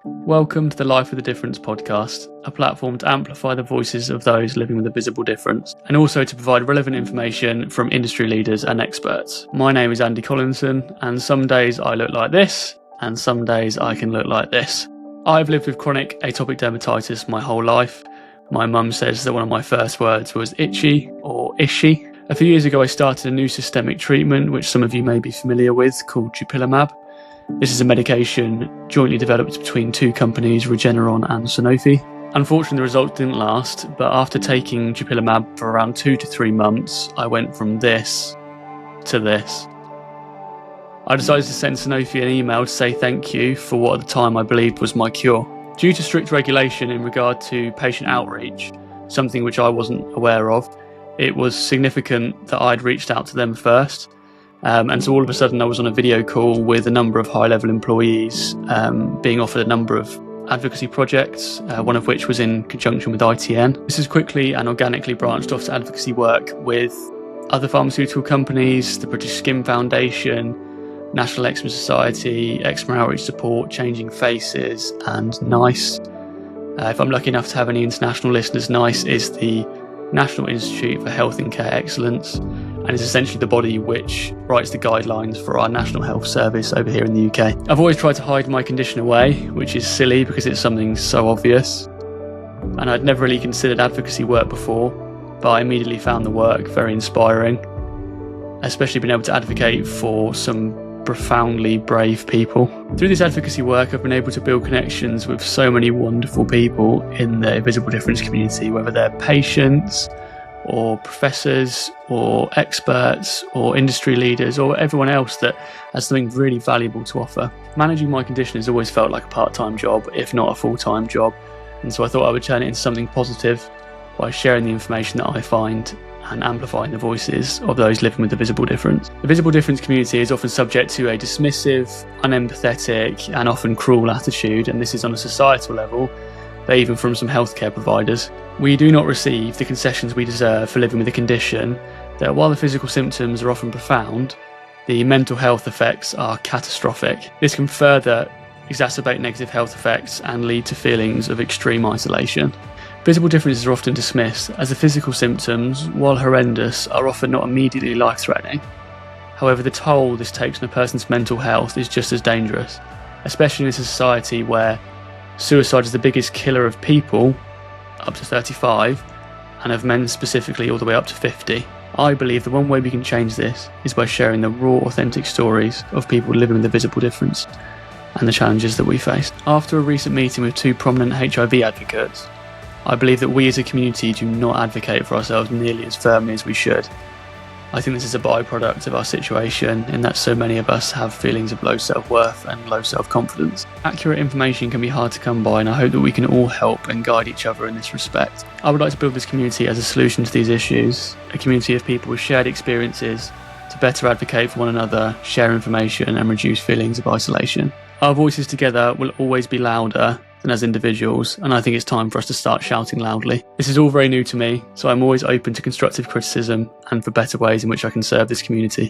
Welcome to the Life with a Difference podcast, a platform to amplify the voices of those living with a visible difference, and also to provide relevant information from industry leaders and experts. My name is Andy Collinson, and some days I look like this, and some days I can look like this. I've lived with chronic atopic dermatitis my whole life. My mum says that one of my first words was itchy or ishy. A few years ago I started a new systemic treatment, which some of you may be familiar with, called dupilumab. This is a medication jointly developed between two companies, Regeneron and Sanofi. Unfortunately, the results didn't last, but after taking dupilumab for around 2 to 3 months, I went from this to this. I decided to send Sanofi an email to say thank you for what at the time I believed was my cure. Due to strict regulation in regard to patient outreach, something which I wasn't aware of, it was significant that I'd reached out to them first. And so all of a sudden I was on a video call with a number of high-level employees being offered a number of advocacy projects, one of which was in conjunction with ITN. This has quickly and organically branched off to advocacy work with other pharmaceutical companies, the British Skin Foundation, National Eczema Society, Eczema Outreach Support, Changing Faces, and NICE. If I'm lucky enough to have any international listeners, NICE is the National Institute for Health and Care Excellence, and is essentially the body which writes the guidelines for our National Health Service over here in the UK. I've always tried to hide my condition away, which is silly because it's something so obvious. And I'd never really considered advocacy work before, but I immediately found the work very inspiring, especially being able to advocate for some profoundly brave people. Through this advocacy work, I've been able to build connections with so many wonderful people in the visible difference community, whether they're patients, or professors, or experts, or industry leaders, or everyone else that has something really valuable to offer. Managing my condition has always felt like a part-time job, if not a full-time job, and so I thought I would turn it into something positive by sharing the information that I find and amplifying the voices of those living with a visible difference. The visible difference community is often subject to a dismissive, unempathetic, and often cruel attitude, and this is on a societal level, but even from some healthcare providers. We do not receive the concessions we deserve for living with a condition that, while the physical symptoms are often profound, the mental health effects are catastrophic. This can further exacerbate negative health effects and lead to feelings of extreme isolation. Visible differences are often dismissed, as the physical symptoms, while horrendous, are often not immediately life-threatening. However, the toll this takes on a person's mental health is just as dangerous, especially in a society where suicide is the biggest killer of people, up to 35, and of men specifically all the way up to 50. I believe the one way we can change this is by sharing the raw, authentic stories of people living with a visible difference and the challenges that we face. After a recent meeting with 2 prominent HIV advocates, I believe that we as a community do not advocate for ourselves nearly as firmly as we should. I think this is a byproduct of our situation in that so many of us have feelings of low self-worth and low self-confidence. Accurate information can be hard to come by, and I hope that we can all help and guide each other in this respect. I would like to build this community as a solution to these issues, a community of people with shared experiences to better advocate for one another, share information and reduce feelings of isolation. Our voices together will always be louder than as individuals, and I think it's time for us to start shouting loudly. This is all very new to me, so I'm always open to constructive criticism and for better ways in which I can serve this community.